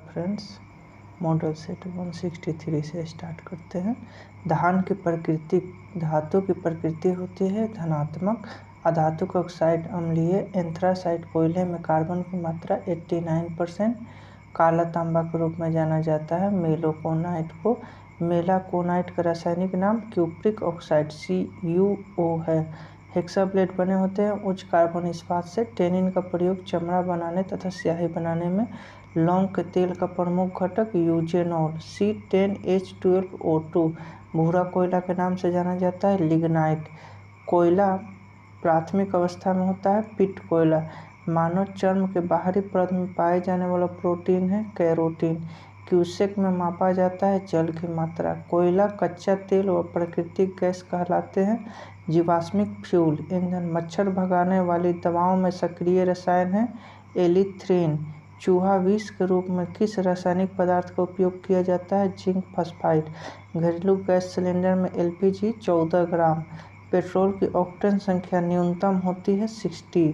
Friends, model set 163 से start करते हैं। धातु की प्रकृति होती है धनात्मक। अधातुक ऑक्साइड अम्लीय। एंथ्रासाइट कोयले में कार्बन की मात्रा 89%। काला तांबा के रूप में जाना जाता है मेलाकोनाइट को। मेलाकोनाइट का रासायनिक नाम क्यूप्रिक ऑक्साइड CuO है। हेक्साब्लेड बने होते हैं उच्च कार्बन इस्पात से। टेनिन का प्रयोग चमड़ा बनाने तथा स्याही बनाने में। लौंग के तेल का प्रमुख घटक यूजेनॉल C10H12O2। भूरा कोयला के नाम से जाना जाता है लिग्नाइट। कोयला प्राथमिक अवस्था में होता है पिट कोयला। मानव चर्म के बाहरी परत में पाए जाने वाला प्रोटीन है कैरोटीन। क्यूसेक में मापा जाता है जल की मात्रा। कोयला कच्चा तेल व प्राकृतिक गैस कहलाते हैं। जीवाश्मिक फ्यूल ईंधन मच्छर भगाने वाली दवाओं में सक्रिय रसायन है एलिथ्रीन। चूहा विष के रूप में किस रासायनिक पदार्थ का उपयोग किया जाता है जिंक फॉस्फाइड। घरेलू गैस सिलेंडर में LPG 14 ग्राम। पेट्रोल की ऑक्टेन संख्या न्यूनतम होती है 60।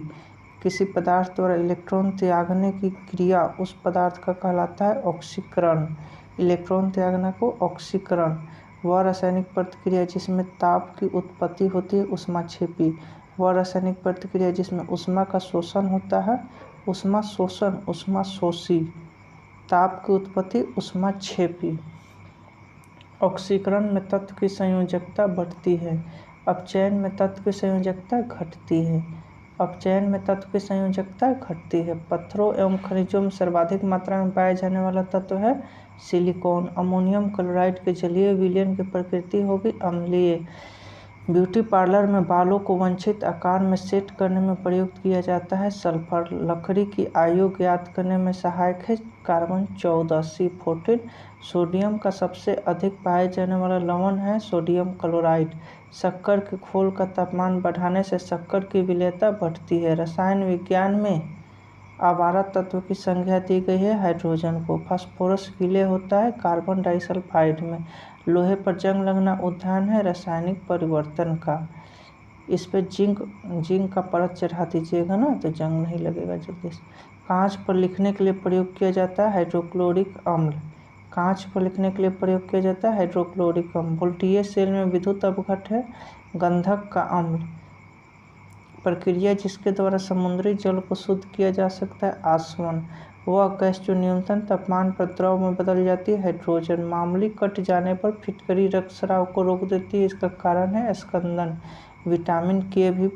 किसी पदार्थ द्वारा इलेक्ट्रॉन त्यागने की क्रिया उस पदार्थ का कहलाता है ऑक्सीकरण। इलेक्ट्रॉन त्यागना को ऑक्सीकरण। वह रासायनिक प्रतिक्रिया जिसमें ताप की उत्पत्ति होती है ऊष्माक्षेपी। वह रासायनिक प्रतिक्रिया जिसमें ऊष्मा का शोषण होता है ऊष्मा शोषण ऊष्माशोषी। ताप की उत्पत्ति ऊष्माक्षेपी। ऑक्सीकरण में तत्व की संयोजकता बढ़ती है। अपचयन में तत्व की संयोजकता घटती है। अपचयन में तत्व की संयोजकता घटती है। पत्थरों एवं खनिजों में सर्वाधिक मात्रा में पाया जाने वाला तत्व है सिलिकॉन। अमोनियम क्लोराइड के जलीय विलयन की प्रकृति होगी अम्लीय। ब्यूटी पार्लर में बालों को वांछित आकार में सेट करने में प्रयुक्त किया जाता है सल्फर। लकड़ी की आयु ज्ञात करने में सहायक है कार्बन 14 C14। सोडियम का सबसे अधिक पाए जाने वाला लवण है सोडियम क्लोराइड। शक्कर के घोल का तापमान बढ़ाने से शक्कर की विलेयता बढ़ती है। रसायन विज्ञान में आवारा तत्व की संज्ञा दी गई है हाइड्रोजन को। फास्फोरस विलय होता है कार्बन डाइसल्फाइड में। लोहे पर जंग लगना उद्यान है रासायनिक परिवर्तन का। इस पे जिंक का परत चढ़ा दीजिएगा ना तो जंग नहीं लगेगा जल्दी से। कांच पर लिखने के लिए प्रयोग किया जाता है हाइड्रोक्लोरिक अम्ल। कांच पर लिखने के लिए प्रयोग किया जाता है हाइड्रोक्लोरिक अम्ल। वोल्टेज सेल में विद्युत अपघट है गंधक का अम्ल। प्रक्रिया जिसके द्वारा समुद्री जल को शुद्ध किया जा सकता है आसवन। वह गैस जो न्यूनतम तापमान पर द्रव में बदल जाती है हाइड्रोजन। मामूली कट जाने पर फिटकरी रक्तस्राव को रोक देती है इसका कारण है स्कंदन। विटामिन K भी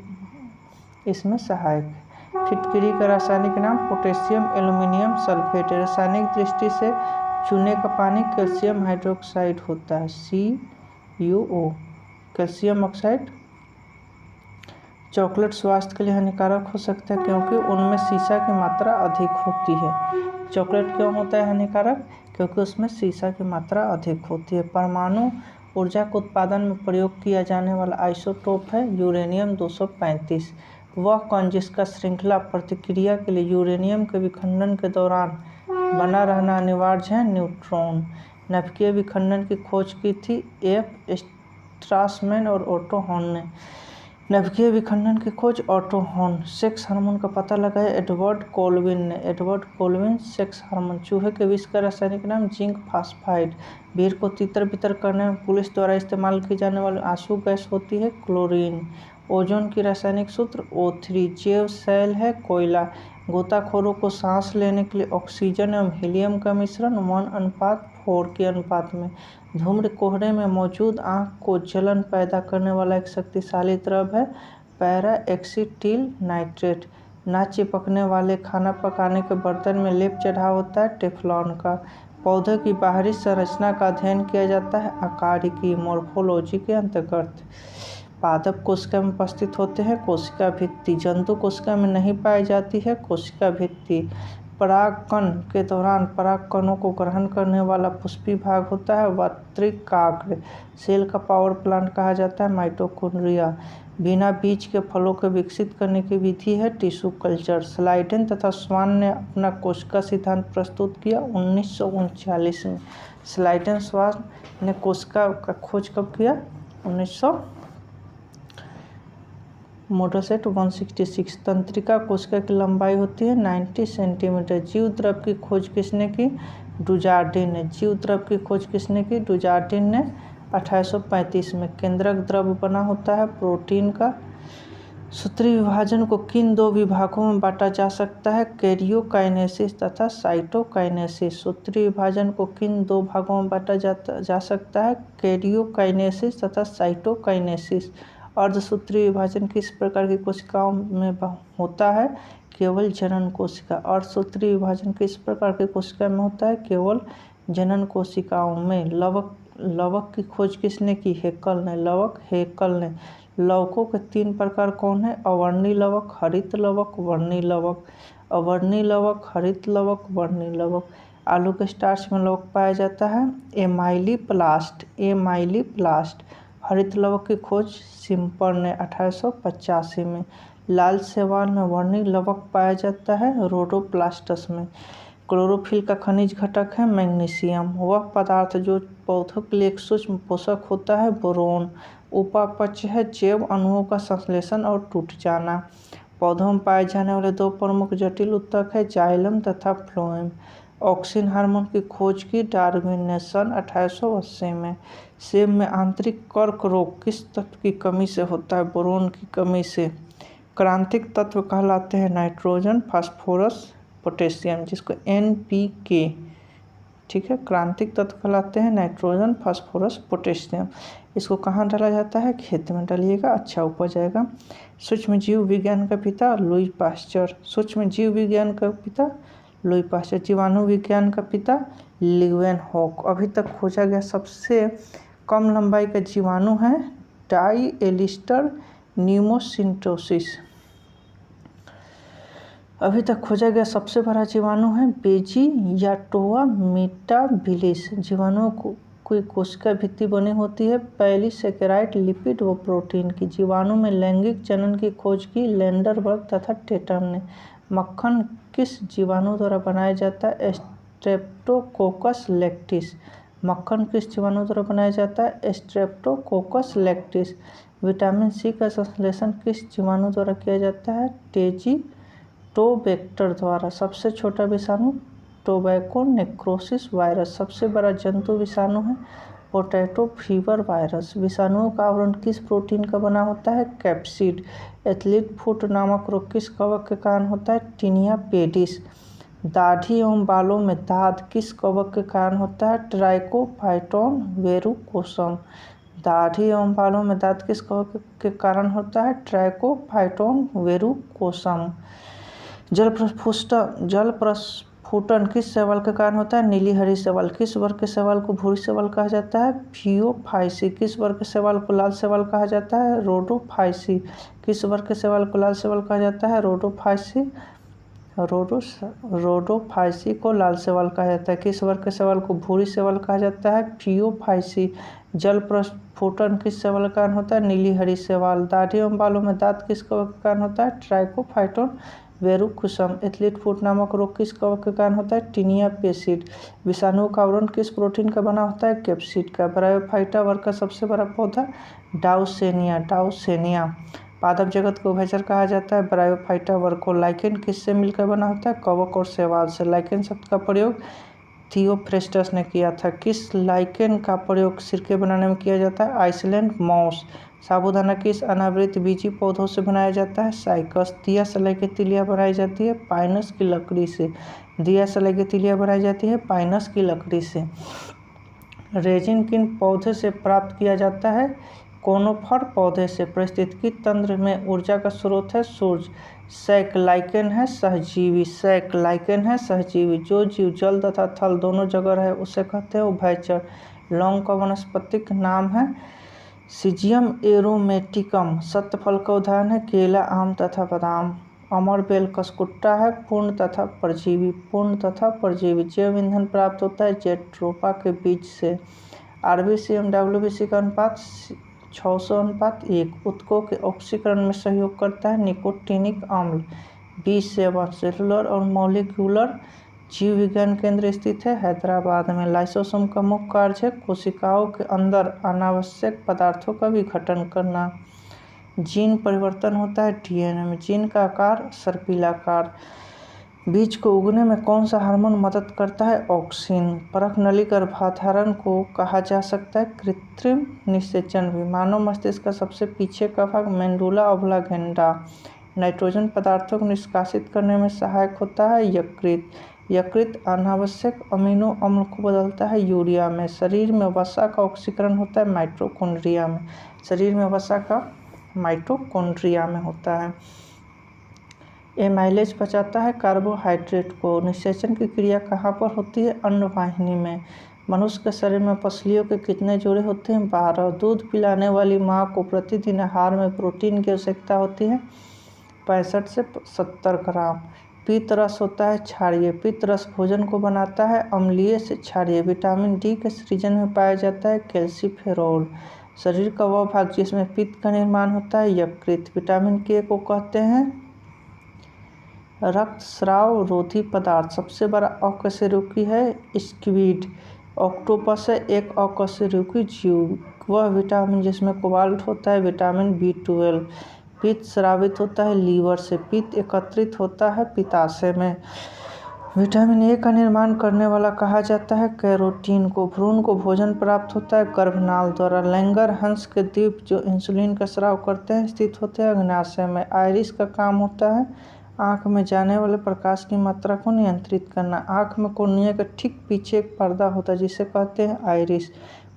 इसमें सहायक है। फिटकरी का रासायनिक नाम पोटेशियम एल्यूमिनियम सल्फेट है। रासायनिक दृष्टि से चूने का पानी कैल्शियम हाइड्रोक्साइड होता है CuO। Calcium oxide. चॉकलेट स्वास्थ्य के लिए हानिकारक हो सकता है क्योंकि उनमें सीसा की मात्रा अधिक होती है। चॉकलेट क्यों होता है हानिकारक? क्योंकि उसमें सीसा की मात्रा अधिक होती है। परमाणु ऊर्जा के उत्पादन में प्रयोग किया जाने वाला आइसोटोप है यूरेनियम 235। वह कण जिसका श्रृंखला प्रतिक्रिया के लिए यूरेनियम के विखंडन के दौरान बना रहना अनिवार्य है न्यूट्रॉन। नाभिकीय विखंडन की खोज की थी F. स्ट्रासमैन और ओटो हॉर्न ने। नाभिकीय विखंडन की खोज ओटो हॉर्न। सेक्स हार्मोन का पता लगाया एडवर्ड कोल्विन ने। Edward Colvin sex hormone. चूहे के विष का रासायनिक नाम जिंक फॉस्फाइड। भीड़ को तितर बितर करने में पुलिस द्वारा इस्तेमाल की जाने वाली आंसू गैस होती है क्लोरीन। ओजोन की रासायनिक सूत्र O3। जैव शैल है कोयला। गोताखोरों को सांस लेने के लिए ऑक्सीजन एवं हीलियम का मिश्रण 1:4 के अनुपात में। धूम्र कोहरे में मौजूद आंख को जलन पैदा करने वाला एक शक्तिशाली द्रव्य है पैरा एसिटिल नाइट्रेट। ना चिपकने वाले खाना पकाने के बर्तन में लेप चढ़ा होता है टेफ्लॉन का। पौधे की बाहरी संरचना का अध्ययन किया जाता है आकारिकी मॉर्फोलॉजी के अंतर्गत। पादप कोशिका में उपस्थित होते हैं कोशिका भित्ति। जंतु कोशिका में नहीं पाई जाती है कोशिका भित्ति। परागकण के दौरान परागकणों को ग्रहण करने वाला पुष्पी भाग होता है वर्त्रिकाग्र। सेल का पावर प्लांट कहा जाता है माइटोकॉन्ड्रिया। बिना बीज के फलों को विकसित करने की विधि है टिश्यू कल्चर। स्लाइडेन तथा स्वान ने अपना कोशिका सिद्धांत प्रस्तुत किया 1939 में। स्लाइडेन स्वान ने कोशिका का खोज कब किया 1939 मोटर सेट 166। तंत्रिका कोशिका की लंबाई होती है 90 सेंटीमीटर। जीव द्रव की खोज किसने की? डुजार्डिन ने। जीव द्रव की खोज किसने की? डुजार्डिन ने 1835 में। केंद्रक द्रव बना होता है प्रोटीन का। सूत्रीय विभाजन को किन दो विभागों में बांटा जा सकता है? कैरियोकाइनेसिस तथा साइटोकाइनेसिस। सूत्रीय विभाजन को किन दो भागों में बांटा जा सकता है? कैरियोकाइनेसिस तथा साइटोकाइनेसिस। अर्धसूत्रीय विभाजन किस प्रकार की कोशिकाओं में होता है? केवल जनन कोशिका। अर्धसूत्रीय विभाजन किस प्रकार की कोशिका में होता है? केवल जनन कोशिकाओं में। लवक की खोज किसने की? हेकल ने। हेकल ने। लवकों के 3 प्रकार कौन है? अवर्णी लवक, हरित लवक, वर्णी लवक। अवर्णी लवक, हरित लवक, वर्णी लवक। आलू के स्टार्च में लवक पाया जाता है एमाइलीप्लास्ट। हरित लवक की खोज सिम्पर ने 1885 में। लाल शैवाल में वर्णी लवक पाया जाता है रोडोप्लास्टस में। क्लोरोफिल का खनिज घटक है मैग्नीशियम। वह पदार्थ जो पौधों के लिए एक सूक्ष्म पोषक होता है बोरोन। उपापचय है जैव अणुओं का संश्लेषण और टूट जाना। पौधों में पाए जाने वाले 2 प्रमुख जटिल उत्तक है जाइलम तथा फ्लोएम। ऑक्सिन हार्मोन की खोज की डार्विन ने सन 1880 में। सेब में आंतरिक कर्क रोग किस तत्व की कमी से होता है? बोरोन की कमी से। क्रांतिक तत्व कहलाते हैं नाइट्रोजन, फास्फोरस, पोटेशियम, जिसको NPK, ठीक है, क्रांतिक तत्व कहलाते हैं नाइट्रोजन, फास्फोरस, पोटेशियम। इसको कहाँ डाला जाता है? खेत में डालिएगा, अच्छा उपज आएगा। सूक्ष्म जीव विज्ञान का पिता लुई पास्चर। सूक्ष्म जीव विज्ञान का पिता लुई पास्चर। जीवाणु विज्ञान का पिता लीeuwenhoek। अभी तक खोजा गया सबसे कम लंबाई का जीवाणु है डाइएलिस्टर न्यूमोसिटोसिस। अभी तक खोजा गया सबसे बड़ा जीवाणु है बेजियाटोआ मीटाबिलिस। जीवाणुओं की कोशिका भित्ति बनी होती है पॉलीसेकेराइड, लिपिड व प्रोटीन की। जीवाणु में लैंगिक जनन की खोज की लैंडरबर्ग तथा टेटम ने। मक्खन किस जीवाणु द्वारा बनाया जाता है? Streptococcus lactis. मक्खन किस जीवाणु द्वारा बनाया जाता है? Streptococcus lactis. विटामिन सी का संश्लेषण किस जीवाणु द्वारा किया जाता है? टेजिटोबैक्टर द्वारा। सबसे छोटा विषाणु टोबैको नेक्रोसिस वायरस। सबसे बड़ा जंतु विषाणु है पोटैटो फीवर वायरस। विषाणुओं का आवरण किस प्रोटीन का बना होता है? कैप्सिड। एथलीट फुट नामक रोग किस कवक के कारण होता है? Tinea pedis. दाढ़ी एवं बालों में दाद किस कवक के कारण होता है? ट्राइकोफाइटोन वेरुकोसम। दाढ़ी एवं बालों में दाद किस कवक के कारण होता है? ट्राइकोफाइटोन वेरुकोसम। जल प्रस्फुटन किस शैवाल के कारण होता है? नीली हरी शैवाल। किस वर्ग के शैवाल को भूरी शैवाल कहा जाता है? फियोफाइसी। किस वर्ग के शैवाल को लाल शैवाल कहा जाता है? रोडोफाइसी। किस वर्ग के शैवाल को लाल शैवाल कहा जाता है? रोडोफाइसी को लाल शैवाल कहा जाता है। किस वर्ग के शैवाल को भूरी शैवाल कहा जाता है? फियोफाइसी। जल प्रस्फुटन किस शैवाल के कारण होता है? नीली हरी शैवाल। दाढ़ी एवं बालों में दांत किस कवक के कारण होता है? ट्राइकोफाइटोन वेरुकुसम। एथलीट फुट नामक रोग किस कवक के कारण होता है? टीनिया पेसिड। विषाणु का आवरण किस प्रोटीन का बना होता है? कैप्सिड का। ब्रायोफाइटा वर्ग का सबसे बड़ा पौधा डाउसेनिया। पादप जगत को उभयचर कहा जाता है ब्रायोफाइटा वर्ग को। लाइकेन किससे मिलकर बना होता है? कवक और शैवाल से। लाइकेन शब्द का प्रयोग थियोफ्रेस्टस ने किया था। किस लाइकेन का प्रयोग सिरके बनाने में किया जाता है? Iceland moss. साबूदाना किस अनावृत बीजी पौधों से बनाया जाता है? साइकस। दिया सलाई की तिलिया बनाई जाती है पाइनस की लकड़ी से। दिया सलाई की तिलिया बनाई जाती है पाइनस की लकड़ी से। रेजिन किन पौधे से प्राप्त किया जाता है? कोनोफर पौधे से। पारिस्थितिकी तंत्र में ऊर्जा का स्रोत है सूर्य। सैक लाइकेन है सहजीवी। जो जीव जल तथा थल दोनों जगह रहे उसे कहते हैं उभयचर। लौंग का वानस्पतिक नाम है सिजियम एरोमेटिकम। सत्य फल का उदाहरण है केला, आम तथा बादाम। अमर बेल कसकुट्टा है पूर्ण तथा परजीवी। जैव ईंधन प्राप्त होता है जेट्रोफा के बीज से। RBC एवं WBC का अनुपात 600:1। ऊतकों के ऑक्सीकरण में सहयोग करता है निकोटीनिक अम्ल B7। सेलुलर और मॉलिक्यूलर जीव विज्ञान केंद्र स्थित है हैदराबाद में। लाइसोसोम का मुख्य कार्य है कोशिकाओं के अंदर अनावश्यक पदार्थों का विघटन करना। जीन परिवर्तन होता है डीएनए में। जीन का आकार सर्पिलाकार। बीज को उगने में कौन सा हार्मोन मदद करता है? ऑक्सिन। परख नली गर्भाधारण को कहा जा सकता है कृत्रिम निषेचन भी। मानव मस्तिष्क का सबसे पीछे का भाग मेंडुला ओब्लांगेटा नाइट्रोजन पदार्थों को निष्कासित करने में सहायक होता है। यकृत। यकृत अनावश्यक अमीनो अम्ल को बदलता है यूरिया में। शरीर में वसा का ऑक्सीकरण होता है माइटोकॉन्ड्रिया में। शरीर में वसा का माइटोकॉन्ड्रिया में होता है। एमाइलेज बचाता है कार्बोहाइड्रेट को। निषेचन की क्रिया कहाँ पर होती है? अन्नवाहिनी में। मनुष्य के शरीर में पसलियों के कितने जोड़े होते हैं? 12। दूध पिलाने वाली माँ को प्रतिदिन आहार में प्रोटीन की आवश्यकता होती है 65 से 70 ग्राम। पित्त रस होता है क्षारीय। पित्त रस भोजन को बनाता है अम्लीय से क्षारीय। विटामिन डी के सृजन में पाया जाता है कैल्सीफेरॉल। शरीर का वह भाग जिसमें पित्त का निर्माण होता है यकृत। विटामिन के को कहते हैं रक्तस्राव रोधी पदार्थ। सबसे बड़ा अकशेरुकी है स्क्विड। ऑक्टोपस है एक अकशेरुकी जीव। वह विटामिन जिसमें कोबाल्ट होता है विटामिन B12। पित्त स्रावित होता है लीवर से। पित्त एकत्रित होता है पित्ताशय में। विटामिन ए का निर्माण करने वाला कहा जाता है कैरोटीन को। भ्रूण को भोजन प्राप्त होता है गर्भनाल द्वारा। लैंगरहंस के द्वीप जो इंसुलिन का स्राव करते हैं स्थित होते हैं अग्नाशय में। आइरिस का काम होता है आँख में जाने वाले प्रकाश की मात्रा को नियंत्रित करना। आँख में कॉर्निया के ठीक पीछे एक पर्दा होता है जिसे कहते हैं आइरिस।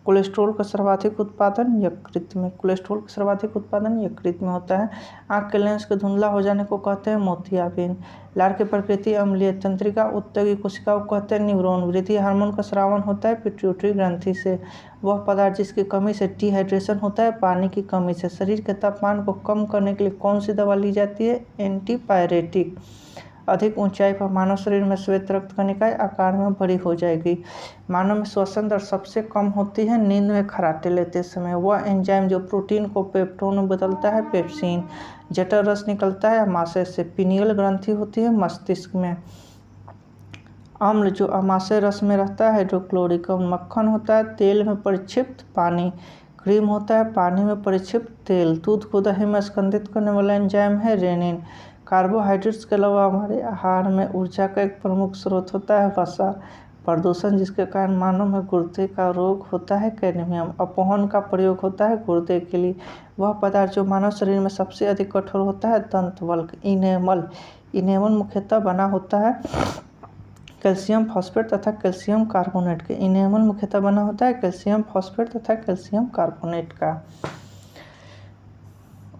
कोलेस्ट्रॉल का सर्वाधिक उत्पादन यकृत में। कोलेस्ट्रॉल का सर्वाधिक उत्पादन यकृत में होता है। आँख के लेंस के धुंधला हो जाने को कहते हैं मोतियाबिंद। लार की प्रकृति अम्लीय। तंत्रिका उत्तेगी कोशिकाओं को कहते हैं न्यूरॉन। वृद्धि हार्मोन का स्रावन होता है पिट्यूटरी ग्रंथि से। वह पदार्थ जिसकी कमी से डिहाइड्रेशन होता है पानी की कमी से। शरीर के तापमान को कम करने के लिए कौन सी दवा ली जाती है? एंटीपायरेटिक। अधिक ऊंचाई पर मानव शरीर में श्वेत रक्त कणिकाएं आकार में बड़ी हो जाएगी। मानव में श्वसन दर सबसे कम होती है नींद में खर्राटे लेते समय। वह एंजाइम जो प्रोटीन को पेप्टोन में बदलता है पेप्सिन। जठर रस निकलता है अमाशय से। पिनियल ग्रंथि होती है मस्तिष्क में। अम्ल जो अमाशय रस में रहता है हाइड्रोक्लोरिक अम्ल। मक्खन होता है तेल में परिक्षिप्त पानी। क्रीम होता है पानी में परिक्षिप्त तेल। दूध को दही में स्कंदित करने वाला एंजाइम है रेनिन। कार्बोहाइड्रेट्स के अलावा हमारे आहार में ऊर्जा का एक प्रमुख स्रोत होता है वसा। प्रदूषण जिसके कारण मानव में गुर्दे का रोग होता है कैडमियम। अपहरण का प्रयोग होता है गुर्दे के लिए। वह पदार्थ जो मानव शरीर में सबसे अधिक कठोर होता है दंतवल्क इनेमल। इनेमल मुख्यतः बना होता है कैल्शियम फॉस्फेट तथा कैल्शियम कार्बोनेट के। इनेमल मुख्यतः बना होता है कैल्शियम फॉस्फेट तथा कैल्शियम कार्बोनेट का।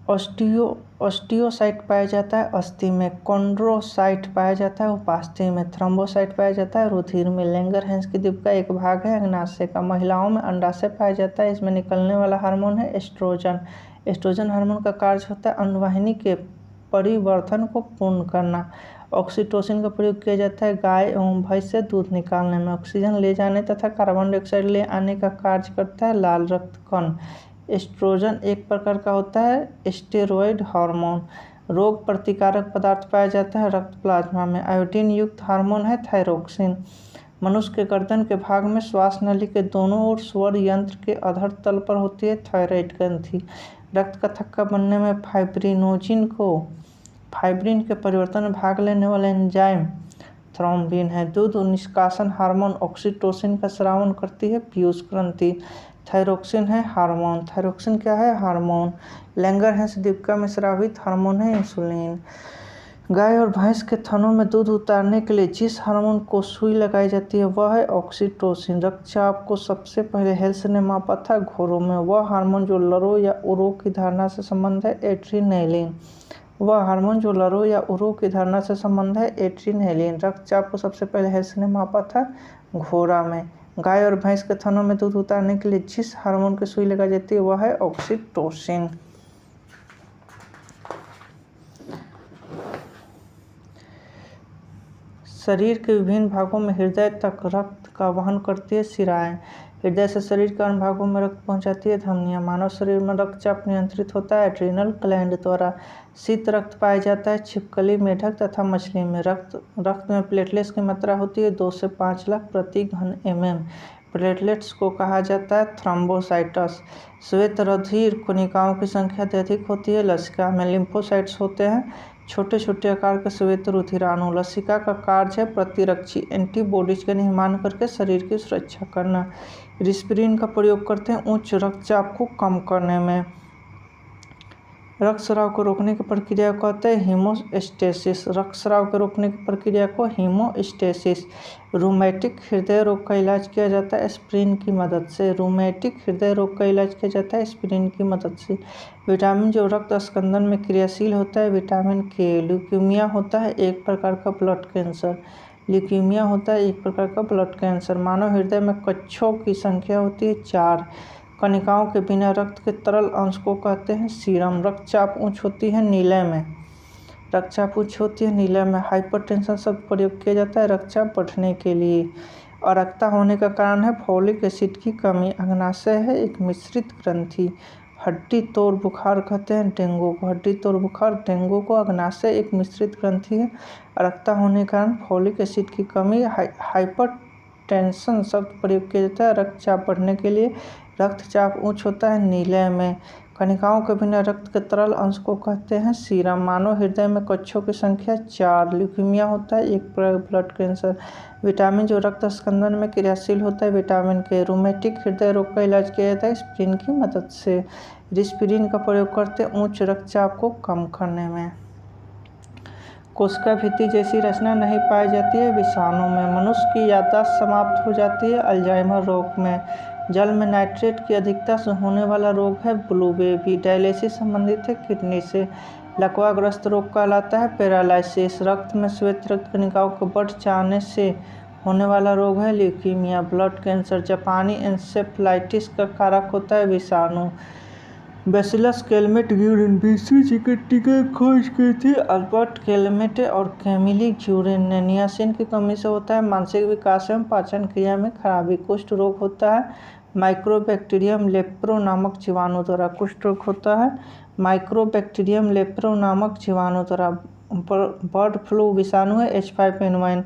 ऑस्टियोसाइट पाया जाता है अस्थि में। कॉन्ड्रोसाइट पाया जाता है उपास्थि में। थ्रोम्बोसाइट पाया जाता है रुधिर में। लैंगरहैंस की द्वीप का एक भाग है अग्नाशय का। महिलाओं में अंडाशय पाया जाता है। इसमें निकलने वाला हार्मोन है एस्ट्रोजन। एस्ट्रोजन हार्मोन का कार्य होता है अन्नवाहिनी के परिवर्धन को पूर्ण करना। ऑक्सीटोसिन का प्रयोग किया जाता है गाय एवं भैंस से दूध निकालने में। ऑक्सीजन ले जाने तथा कार्बन डाइऑक्साइड ले आने का कार्य करता है लाल रक्त कण। एस्ट्रोजन एक प्रकार का होता है स्टेरॉयड हार्मोन। रोग प्रतिकारक पदार्थ पाया जाता है रक्त प्लाज्मा में। आयोडीन युक्त हार्मोन है थायरोक्सिन। मनुष्य के गर्दन के भाग में श्वास नली के दोनों ओर स्वर यंत्र के अधर तल पर होती है थायराइड ग्रंथि। रक्त का थक्का बनने में फाइब्रिन के परिवर्तन में भाग लेने वाला एंजाइम थ्रोम्बिन है। दूध निष्कासन हार्मोन ऑक्सीटोसिन का स्रावन करती है पीयूष ग्रंथि। थायरोक्सिन है हार्मोन। थायरोक्सिन क्या है? हार्मोन। लैंगरहैंस द्वीपिका में स्रावित हार्मोन है इंसुलिन। गाय और भैंस के थनों में दूध उतारने के लिए जिस हार्मोन को सुई लगाई जाती है वह है ऑक्सीटोसिन। रक्तचाप को सबसे पहले हेल्स ने मापा था घोड़ों में। वह हार्मोन जो लरो या उरो की धारणा से संबंध है एड्रीनैलिन। वह हार्मोन जो लरो या उरो की धारणा से संबंध है एड्रीनैलिन। रक्तचाप को सबसे पहले हेल्स ने मापा था घोड़ा में। गाय और भैंस के थनों में दूध उतारने के लिए जिस हार्मोन की सुई लगाई जाती है वह है ऑक्सीटोसिन। शरीर के विभिन्न भागों में हृदय तक रक्त का वहन करती है शिराएं। हृदय से शरीर के अन्य भागों में रक्त पहुंचाती है धमनियां। मानव शरीर में रक्तचाप नियंत्रित होता है एड्रिनल ग्लैंड द्वारा। शीत रक्त पाया जाता है छिपकली, मेढक तथा मछली में। रक्त में प्लेटलेट्स की मात्रा होती है 2 से 5 लाख प्रति घन mm। प्लेटलेट्स को कहा जाता है थ्रोम्बोसाइट्स। श्वेत रुधिर कणिकाओं की संख्या अत्यधिक होती है। लसिका में लिम्फोसाइट्स होते हैं, छोटे छोटे आकार के श्वेत रुधिराणु। लसिका का कार्य है प्रतिरक्षी एंटीबॉडीज का निर्माण करके शरीर की सुरक्षा करना। एस्पिरिन का प्रयोग करते हैं उच्च रक्तचाप को कम करने में। रक्तस्राव को रोकने की प्रक्रिया को कहते हैं हीमोस्टेसिस। रक्तस्राव को रोकने की प्रक्रिया को हीमोस्टेसिस। रूमेटिक हृदय रोग का इलाज किया जाता है एस्पिरिन की मदद से। रूमेटिक हृदय रोग का इलाज किया जाता है एस्पिरिन की मदद से। विटामिन जो रक्त स्कंदन में क्रियाशील होता है विटामिन के। ल्यूकीमिया होता है एक प्रकार का ब्लड कैंसर। ल्यूकीमिया होता है एक प्रकार का ब्लड कैंसर। मानव हृदय में कक्षों की संख्या होती है 4। कणिकाओं के बिना रक्त के तरल अंश को कहते हैं सीरम। रक्तचाप उच्च होती है नीले में। रक्तचाप उच्च होती है नीले में। हाइपरटेंशन शब्द प्रयोग किया जाता है रक्तचाप बढ़ने के लिए। अरक्ता होने का कारण है फॉलिक एसिड की कमी। अग्नाशय है एक मिश्रित ग्रंथि। हड्डी तोड़ बुखार कहते हैं डेंगू को। हड्डी तोड़ बुखार डेंगू को। अग्नाशय एक मिश्रित ग्रंथि है। अरक्ता होने के कारण फॉलिक एसिड की कमी। हाइपरटेंशन शब्द प्रयोग किया जाता है रक्तचाप बढ़ने के लिए। रक्तचाप उच्च होता है नीले में। कणिकाओं के बिना रक्त के तरल अंश को कहते हैं सीरम। मानव हृदय में कक्षों की संख्या 4। ल्यूकीमिया होता है एक ब्लड कैंसर। विटामिन जो रक्त स्कंदन में क्रियाशील होता है विटामिन के। रूमेटिक हृदय रोग का इलाज किया जाता है एस्पिरिन की मदद से। एस्पिरिन का प्रयोग करते हैं उच्च रक्तचाप को कम करने में। कोशिका भित्ति जैसी रचना नहीं पाई जाती है विषाणु में। मनुष्य की याददाश्त समाप्त हो जाती है अल्जाइमर रोग में। जल में नाइट्रेट की अधिकता से होने वाला रोग है ब्लू बेबी। डायलिसिस संबंधित है किडनी से। लकवाग्रस्त रोग कहलाता है पैरालिसिस। रक्त में श्वेत रक्त कणिकाओं के बढ़ जाने से होने वाला रोग है ल्यूकीमिया। Blood cancer. जापानी एन्सेफेलाइटिस का कारक होता है विषाणु। Bacillus Calmette-Guérin. बीसवीं चिकित्सा की खोज की थी अल्बर्ट कैलमेट और कैमिली ग्यूरिन ने। नियासिन की कमी से होता है मानसिक विकास एवं पाचन क्रिया में खराबी। कुष्ठ रोग होता है माइक्रोबैक्टीरियम लेप्रो नामक जीवाणु द्वारा। कुष्ठ रोग होता है माइक्रोबैक्टीरियम लेप्रो नामक जीवाणु द्वारा। बर्ड फ्लू विषाणु है H5N1।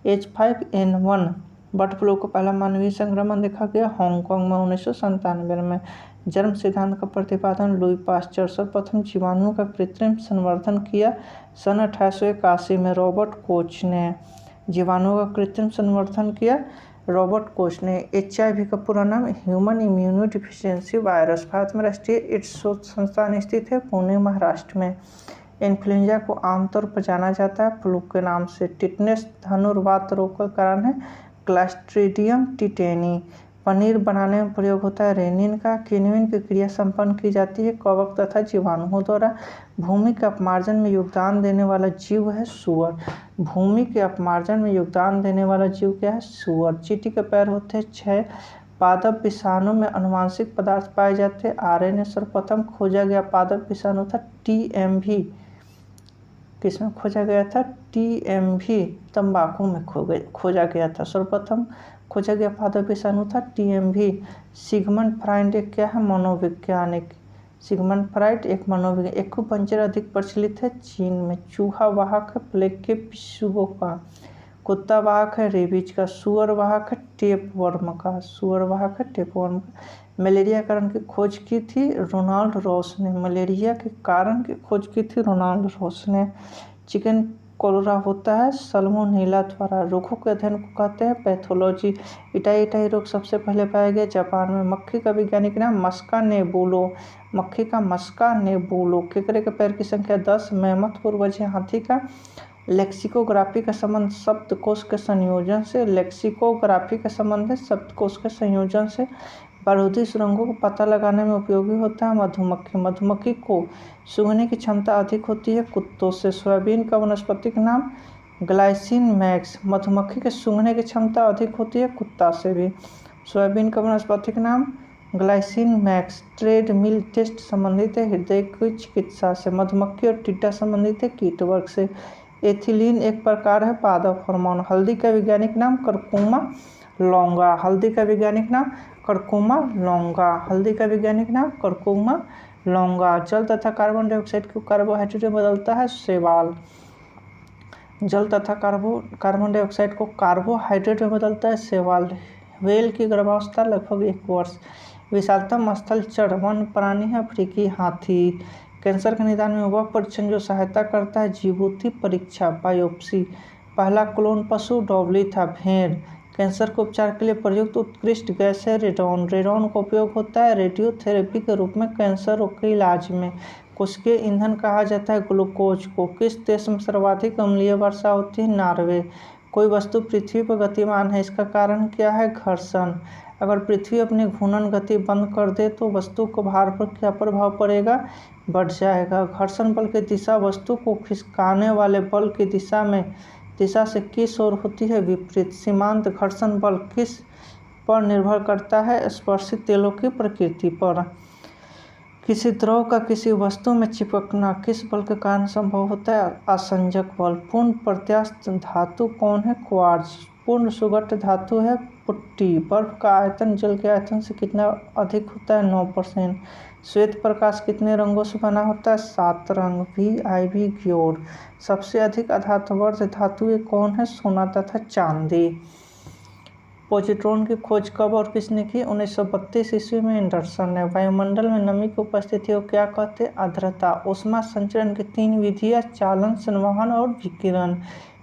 H5N1 बर्ड फ्लू का पहला मानवीय संक्रमण देखा गया हांगकांग में 1997 में। जन्म सिद्धांत का प्रतिपादन लुई पास्चर। सर्वप्रथम जीवाणुओं का कृत्रिम संवर्धन किया सन 1881 में रॉबर्ट कोच ने। जीवाणुओं का कृत्रिम संवर्धन किया रॉबर्ट कोच ने। HIV का पूरा नाम human immuno deficiency virus. Bharat में राष्ट्रीय एड्स शोध संस्थान स्थित है पुणे महाराष्ट्र में। इन्फ्लुएंजा को आमतौर पर जाना जाता है फ्लू के नाम से। टिटनेस धनुर्वात रोग का कारण है क्लस्ट्रीडियम टिटेनी। पनीर बनाने में प्रयोग होता है रेनिन का। किण्विन की क्रिया संपन्न की जाती है कवक तथा जीवाणुओं द्वारा। भूमि के अपमार्जन में योगदान देने वाला जीव है सूअर। भूमि के अपमार्जन में योगदान देने वाला जीव क्या है सूअर। चींटी के पैर होते हैं 6। पादप विषाणु में अनुवांशिक पदार्थ पाए जाते हैं RNA। सर्वप्रथम खोजा गया पादप विषाणु था TMV। किसमें खोजा गया था TMV तंबाकू में खोजा गया था। सर्वप्रथम खोजा गया पादप विषाणु था TMV। सिगमंड फ्राइड एक क्या है मनोवैज्ञानिक। सिगमंड फ्राइड एक मनोवैज्ञानिक। एक्यूपंक्चर अधिक प्रचलित है चीन में। चूहा वाहक है प्लेग के पिस्सुओं का। कुत्ता वाहक है रेबीज का। सुअर वाहक है टेपवर्म का। सुअर वाहक है टेपवर्म का। मलेरिया कारण की खोज की थी रोनाल्ड रॉस ने। मलेरिया के कारण की खोज की थी रोनाल्ड रॉस ने। चिकन कोलेरा होता है सल्मोनेला द्वारा। रोगों के अध्ययन को कहते हैं पैथोलॉजी। इटाई रोग सबसे पहले पाया गया जापान में। मक्खी का वैज्ञानिक नाम मस्का नेबुलो। मक्खी का मस्का नेबुलो। केकड़े के पैर की संख्या 10। मैमथ पूर्वज है हाथी का। लेक्सिकोग्राफी का संबंध शब्दकोश के संयोजन से। लेक्सिकोग्राफी का संबंध है शब्दकोश के संयोजन से। बारूदी सुरंगों को पता लगाने में उपयोगी होता है मधुमक्खी। मधुमक्खी को सूंघने की क्षमता अधिक होती है कुत्तों से। सोयाबीन का वानस्पतिक नाम ग्लाइसिन मैक्स। मधुमक्खी के सूंघने की क्षमता अधिक होती है कुत्ता से भी। सोयाबीन का वानस्पतिक नाम ग्लाइसिन मैक्स। ट्रेडमिल टेस्ट संबंधित है हृदय की चिकित्सा से। मधुमक्खी और टिड्डा संबंधित है कीट वर्ग से। एथिलीन एक प्रकार है पादप हार्मोन। हल्दी का वैज्ञानिक नाम करकुमा लौंगा। हल्दी का वैज्ञानिक नाम करकुमा लौंगा। हल्दी का वैज्ञानिक नाम करकुमा लौंगा। जल तथा कार्बन डाइऑक्साइड को कार्बोहाइड्रेट में बदलता है शैवाल। जल तथा कार्बन डाइऑक्साइड को कार्बोहाइड्रेट में बदलता है शैवाल। व्हेल की गर्भावस्था लगभग 1 वर्ष। विशालतम स्थलचर वन्य प्राणी है अफ्रीकी हाथी। कैंसर के निदान में वह परीक्षण जो सहायता करता है जीवोती परीक्षा बायोप्सी। पहला क्लोन पशु डॉबली था भेड़। कैंसर के उपचार के लिए प्रयुक्त उत्कृष्ट गैस है रेडॉन। रेडॉन का उपयोग होता है रेडियोथेरेपी के रूप में कैंसर रोग के इलाज में। कोशिकीय ईंधन कहा जाता है ग्लूकोज को। किस देश में सर्वाधिक अम्लीय वर्षा होती है? नॉर्वे। कोई वस्तु पृथ्वी पर गतिमान है, इसका कारण क्या है? घर्षण। अगर पृथ्वी अपनी घूर्णन गति बंद कर दे तो वस्तु को भार पर क्या प्रभाव पड़ेगा? बढ़ जाएगा। घर्षण बल की दिशा वस्तु को खिसकाने वाले बल की दिशा से किस ओर होती है? विपरीत। सीमांत घर्षण बल किस पर निर्भर करता है? स्पर्शित तेलों की प्रकृति पर। किसी द्रव का किसी वस्तु में चिपकना किस बल के कारण संभव होता है? आसंजक बल। पूर्ण प्रत्यास्थ धातु कौन है? क्वार्ट्ज। पूर्ण सुगठ धातु है पुट्टी। बर्फ का आयतन जल के आयतन से कितना अधिक होता है? 9%। श्वेत प्रकाश कितने रंगों से बना होता है? 7 रंग। VIV ग्योर। सबसे अधिक अधातुवर्ध धातुएं कौन है? सोना तथा चांदी। पॉजिट्रॉन की खोज कब और किसने की? 1932 ईस्वी में एंडरसन ने। वायुमंडल में नमी की उपस्थिति को क्या कहते हैं? आर्द्रता। ऊष्मा संचरण की 3 विधियां चालन, संवहन और विकिरण।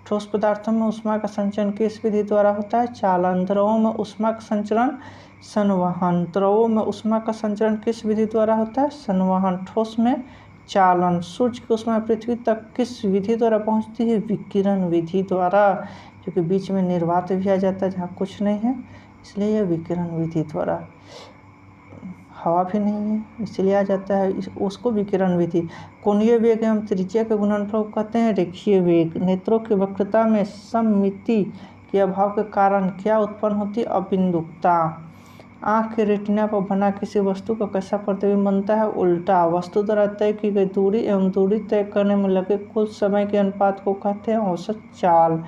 ठोस पदार्थों में ऊष्मा का संचरण किस विधि द्वारा होता है? चालन। द्रवों में ऊष्मा का संचरण संवहन। द्रवों में ऊष्मा का संचरण किस विधि द्वारा होता है? संवहन। ठोस में चालन। सूर्य की ऊष्मा पृथ्वी तक किस विधि द्वारा पहुंचती है? विकिरण विधि द्वारा, क्योंकि बीच में निर्वात भी आ जाता है जहाँ कुछ नहीं है, इसलिए यह विकिरण विधि द्वारा। हवा भी नहीं है इसलिए आ जाता है, उसको विकिरण विधि। कोणीय वेग एवं त्रिज्या के गुणनफल को कहते हैं रेखीय वेग। नेत्रों की वक्रता में सममिति के अभाव के कारण क्या उत्पन्न होती है? अबिंदुकता। आँख के रेटिना पर बना किसी वस्तु का कैसा प्रतिबिंब बनता है? उल्टा। वस्तु द्वारा तय की गई दूरी एवं दूरी तय करने में लगे कुल समय के अनुपात को कहते हैं औसत चाल।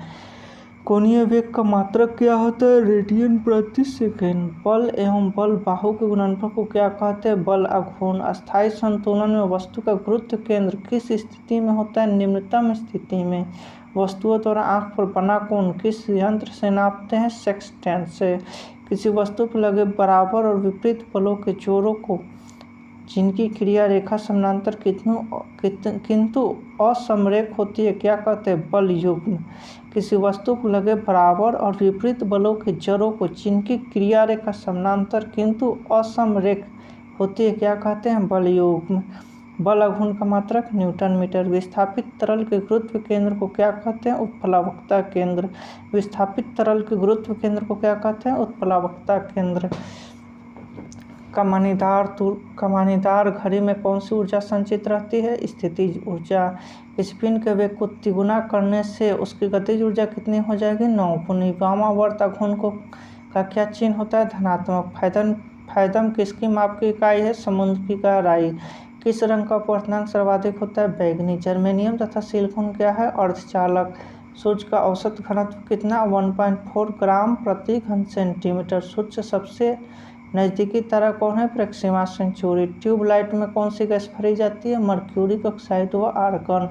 कोणीय वेग का मात्रक क्या होता है? रेडियन प्रति सेकेंड। बल एवं बल बाहु के गुणनफल को क्या कहते हैं? बल आघूर्ण। अस्थायी संतुलन में वस्तु का गुरुत्व केंद्र किस स्थिति में होता है? निम्नतम स्थिति में। वस्तुओं द्वारा आँख पर बना कोण किस यंत्र से नापते हैं? सेक्सटेंट से। किसी वस्तु पर लगे बराबर और विपरीत बलों के जोड़ों को जिनकी क्रिया रेखा समानांतर किंतु असमरेख होती है क्या कहते हैं? बल युग्म। किसी वस्तु पर लगे बराबर और विपरीत बलों के जड़ों को जिनकी क्रिया रेखा समानांतर किंतु असमरेख होती है क्या कहते हैं? बल युग्म। बल आघूर्ण का मात्रक न्यूटन मीटर। विस्थापित तरल के गुरुत्व केंद्र को क्या कहते हैं? उत्प्लावकता केंद्र। विस्थापित तरल के गुरुत्व केंद्र को क्या कहते हैं? उत्प्लावकता केंद्र। कमानीदार घड़ी में कौन सी ऊर्जा संचित रहती है? स्थितिज ऊर्जा। इस पिंड के वेग को तिगुना करने से उसकी गतिज ऊर्जा कितनी हो जाएगी? 9 गुनी। वामावर्त आघूर्ण का क्या चिन्ह होता है? धनात्मक। फैदम किसकी माप की इकाई है? समुद्र की गहराई। किस रंग का अपवर्तनांक सर्वाधिक होता है? बैगनी। जर्मेनियम तथा सिलिकॉन क्या है? अर्धचालक। सूर्य का औसत घनत्व कितना? 1.4 ग्राम प्रति घन सेंटीमीटर। सूर्य से सबसे नज़दीकी तारा कौन है? Proxima Centauri. ट्यूबलाइट में कौन सी गैस भरी जाती है? मर्क्यूरिक ऑक्साइड व आर्गन।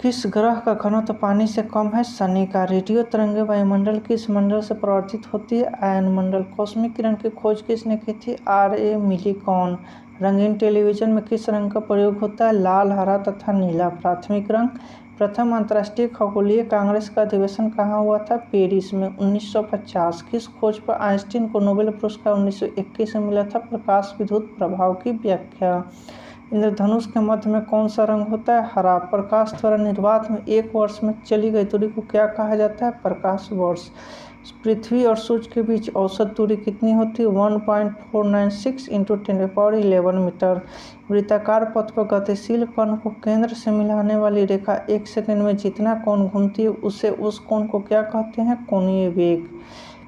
किस ग्रह का घनत्व पानी से कम है? शनि का। रेडियो तरंगें वायुमंडल किस मंडल से प्रवर्तित होती है? आयनमंडल। कॉस्मिक किरण की खोज किसने की थी? R.A. मिलीकॉन। रंगीन टेलीविजन में किस रंग का प्रयोग होता है? लाल, हरा तथा नीला। प्राथमिक रंग। प्रथम अंतर्राष्ट्रीय खगोलीय कांग्रेस का अधिवेशन कहाँ हुआ था? पेरिस में 1950। किस खोज पर आइंस्टीन को नोबेल पुरस्कार 1921 में मिला था? प्रकाश विद्युत प्रभाव की व्याख्या। इंद्रधनुष के मध्य में कौन सा रंग होता है? हरा। प्रकाश द्वारा निर्वात में 1 वर्ष में चली गई दूरी को क्या कहा जाता है? प्रकाश वर्ष। पृथ्वी और सूर्य के बीच औसत दूरी कितनी होती है? 1.496 × 10⁻11 मीटर। वृत्ताकार पथ पर गतिशील कण को केंद्र से मिलाने वाली रेखा 1 सेकंड में जितना कोण घूमती है उस कोण को क्या कहते हैं? कोणीय वेग।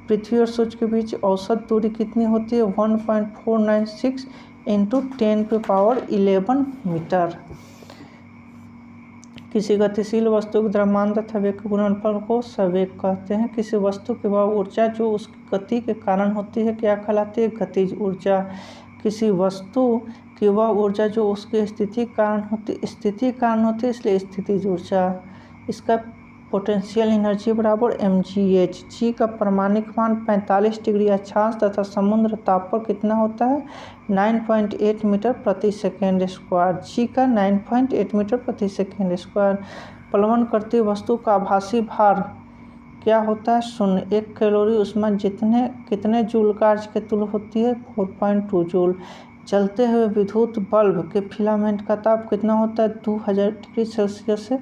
पृथ्वी और सूर्य के बीच औसत दूरी कितनी होती है? 1.496 × 10⁻11 मीटर। किसी गतिशील वस्तु के द्रव्यमान तथा वेग के गुणनफल को संवेग कहते हैं। किसी वस्तु की वह ऊर्जा जो उसकी गति के कारण होती है क्या कहलाती है? गतिज ऊर्जा। किसी वस्तु की वह ऊर्जा जो उसकी स्थिति के कारण होती है इसलिए स्थितिज ऊर्जा। इसका पोटेंशियल एनर्जी बराबर mgh। जी का परमाणिक मान 45 डिग्री अक्षांश तथा समुद्र ताप पर कितना होता है? 9.8 मीटर प्रति सेकेंड स्क्वायर। जी का 9.8 मीटर प्रति सेकेंड स्क्वायर। प्लवन करती वस्तु का आभासी भार क्या होता है? 0। 1 कैलोरी ऊष्मा कितने जूल कार्य के तुल्य होती है? 4.2 जूल। जलते हुए विद्युत बल्ब के फिलामेंट का ताप कितना होता है? 2000 डिग्री सेल्सियस से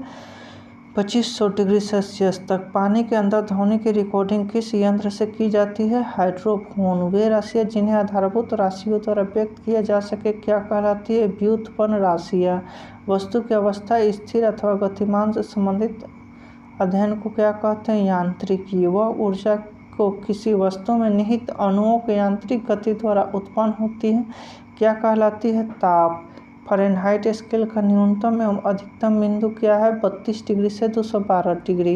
2500 डिग्री सेल्सियस तक। पानी के अंदर ध्वनि की रिकॉर्डिंग किस यंत्र से की जाती है? हाइड्रोफोन। वे राशियाँ जिन्हें आधारभूत राशियों द्वारा व्यक्त किया जा सके क्या कहलाती है? व्युत्पन्न राशियाँ। वस्तु की अवस्था स्थिर अथवा गतिमान से संबंधित अध्ययन को क्या कहते हैं? यांत्रिकी। वह ऊर्जा को किसी वस्तु में निहित अणुओं की यांत्रिक गति द्वारा उत्पन्न होती है क्या कहलाती है? ताप। फ़ारेनहाइट स्केल का न्यूनतम एवं अधिकतम बिंदु क्या है? 32 डिग्री से 212 डिग्री।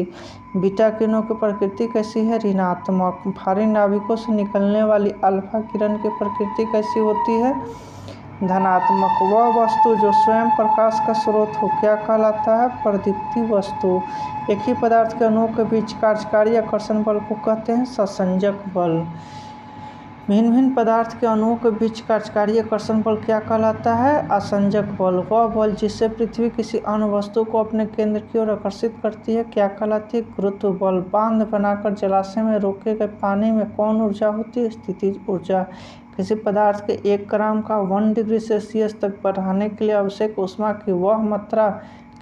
बीटा किरणों की प्रकृति कैसी है? ऋणात्मक। भारी नाभिकों से निकलने वाली अल्फा किरण की प्रकृति कैसी होती है? धनात्मक। वह वस्तु जो स्वयं प्रकाश का स्रोत हो क्या कहलाता है? प्रदीप्ति वस्तु। एक ही पदार्थ के अणुओं के बीच कार्यकारी आकर्षण बल को कहते हैं संसंजक बल। भिन्न भिन्न पदार्थ के अणुओं के बीच कार्यकारी आकर्षण बल क्या कहलाता है? आसंजक बल। वह बल जिससे पृथ्वी किसी अन्य वस्तु को अपने केंद्र की ओर आकर्षित करती है क्या कहलाती है? गुरुत्व बल। बांध बनाकर जलाशय में रोके गए पानी में कौन ऊर्जा होती है? स्थितिज ऊर्जा। किसी पदार्थ के 1 ग्राम का 1 डिग्री सेल्सियस तक बढ़ाने के लिए आवश्यक ऊष्मा की वह मात्रा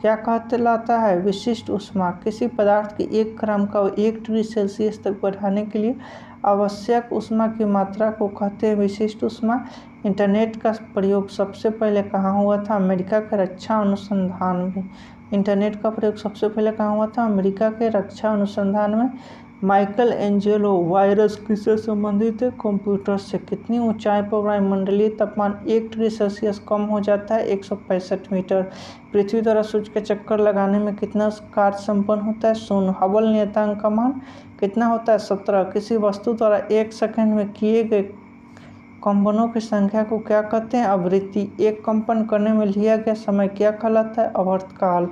क्या कहलाता है? विशिष्ट ऊष्मा। किसी पदार्थ के 1 ग्राम का 1 डिग्री सेल्सियस तक बढ़ाने के लिए आवश्यक ऊष्मा की मात्रा को कहते हैं विशिष्ट ऊष्मा। इंटरनेट का प्रयोग सबसे पहले कहाँ हुआ था? अमेरिका के रक्षा अनुसंधान में। इंटरनेट का प्रयोग सबसे पहले कहाँ हुआ था? अमेरिका के रक्षा अनुसंधान में। माइकल एंजेलो वायरस किससे संबंधित है? कंप्यूटर से। कितनी ऊंचाई पर वायुमंडलीय तापमान 1 डिग्री सेल्सियस कम हो जाता है? 165 मीटर। पृथ्वी द्वारा सूर्य के चक्कर लगाने में कितना कार्य संपन्न होता है? 0। हबल नियतांक का मान कितना होता है? 17। किसी वस्तु द्वारा 1 सेकंड में किए गए कंपनों की संख्या को क्या कहते हैं? आवृत्ति। एक कंपन करने में लिया गया समय क्या कहलाता है? आवर्तकाल।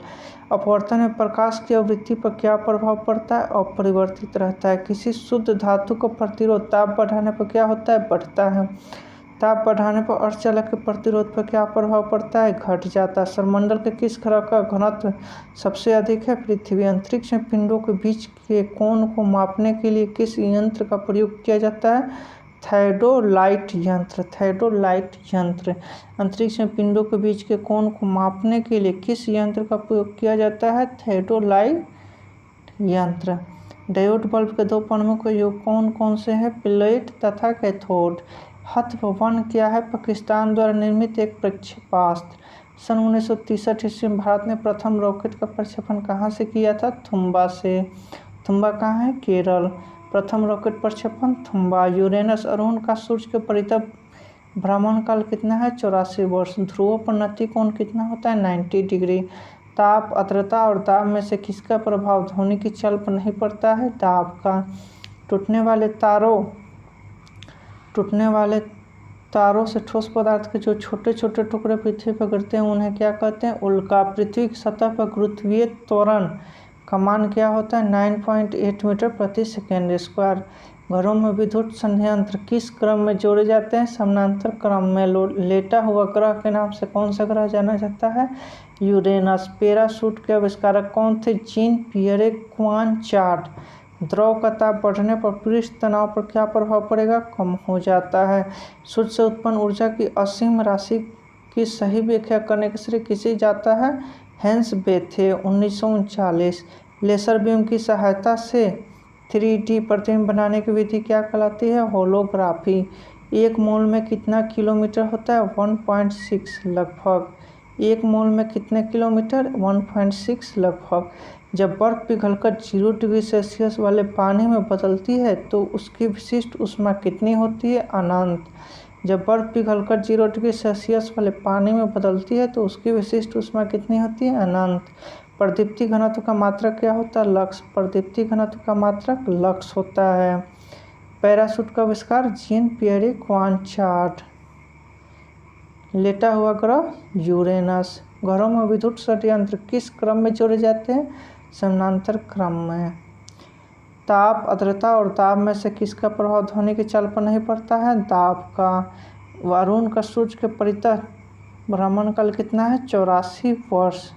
अपवर्तन में प्रकाश की आवृत्ति पर क्या प्रभाव पड़ता है? अपरिवर्तित रहता है। किसी शुद्ध धातु का प्रतिरोध ताप बढ़ाने पर क्या होता है? बढ़ता है। ताप बढ़ाने पर अर्धचालक के प्रतिरोध पर क्या प्रभाव पड़ता है? घट जाता है। सौरमंडल के किस ग्रह का घनत्व सबसे अधिक है? पृथ्वी। अंतरिक्ष में पिंडों के बीच के कोण को मापने के लिए किस यंत्र का प्रयोग किया जाता है? थैडोलाइट यंत्र। थैडोलाइट यंत्र। अंतरिक्ष में पिंडों के बीच के कोण को मापने के लिए किस यंत्र का प्रयोग किया जाता है? थैडोलाइट यंत्र। डायोड बल्ब के 2 परमाणु के योग कौन कौन से हैं? प्लेट तथा कैथोड। हथवन क्या है? पाकिस्तान द्वारा निर्मित एक प्रक्षेपास्त्र। सन 1963 ईस्वी में भारत ने प्रथम रॉकेट का प्रक्षेपण कहाँ से किया था? थुम्बा से। थुम्बा कहाँ है? केरल। प्रथम रॉकेट प्रक्षेपण थुम्बा। यूरेनस अरुण का सूर्य के परितः भ्रमण काल कितना है? 84 वर्ष। ध्रुवों पर नति कोण कितना होता है? 90 डिग्री। ताप, आर्द्रता और दाब में से किसका प्रभाव ध्वनि की चाल पर नहीं पड़ता है? दाब का। टूटने वाले तारों से ठोस पदार्थ के जो छोटे छोटे टुकड़े पृथ्वी पर गिरते हैं उन्हें क्या कहते हैं? उल्का। पृथ्वी की सतह पर गुरुत्वीय त्वरण का मान क्या होता है? 9.8 मीटर प्रति सेकेंड स्क्वायर। घरों में विद्युत संयंत्र किस क्रम में जोड़े जाते हैं? समानांतर क्रम में। लेटा हुआ ग्रह के नाम से कौन सा ग्रह जाना जाता है? यूरेनस। पैराशूट के आविष्कारक कौन थे? जीन पियरे क्वांचार्ड। द्रव का ताप बढ़ने पर पृष्ठ तनाव पर क्या प्रभाव पड़ेगा? कम हो जाता है। सूर्य से उत्पन्न ऊर्जा की असीम राशि की सही व्याख्या करने के श्रेय किसे जाता है? हैंस बेथे। 1939। लेसर बीम की सहायता से 3D प्रतिबिंब बनाने की विधि क्या कहलाती है? होलोग्राफी। 1 मोल में कितना किलोमीटर होता है? 1.6 लगभग। 1 मोल में कितने किलोमीटर? 1.6 लगभग। जब बर्फ पिघलकर 0 डिग्री सेल्सियस वाले पानी में बदलती है तो उसकी विशिष्ट ऊष्मा कितनी होती है? अनंत। जब बर्फ पिघलकर 0 डिग्री सेल्सियस वाले पानी में बदलती है तो उसकी विशिष्ट ऊष्मा कितनी होती है? अनंत। प्रदीप्ति घनत्व का मात्रक क्या होता है? लक्स। प्रदीप्ति घनत्व का मात्रक लक्स होता है। पैराशूट का आविष्कार जीन पियरे क्वांचार्ड। लेटा हुआ ग्रह यूरेनस। घरों में विद्युत षड्यंत्र किस क्रम में जोड़े जाते हैं? समानांतर क्रम में। ताप, आर्द्रता और दाब में से किसका प्रभाव ध्वनि की चाल पर नहीं पड़ता है? दाब का। वरुण का सूर्य के परितः भ्रमण काल कितना है? 84 वर्ष।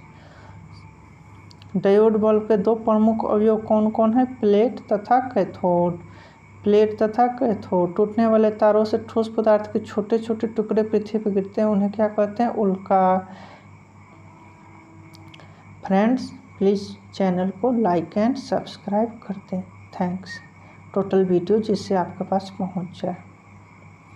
डायोड बल्ब के दो प्रमुख अवयव कौन कौन है? प्लेट तथा कैथोड। प्लेट तथा कैथोड। टूटने वाले तारों से ठोस पदार्थ के छोटे छोटे टुकड़े पृथ्वी पर गिरते हैं, उन्हें क्या कहते हैं? उल्का। फ्रेंड्स, प्लीज़ चैनल को लाइक एंड सब्सक्राइब कर दें। थैंक्स। टोटल वीडियो जिससे आपके पास पहुंच जाए।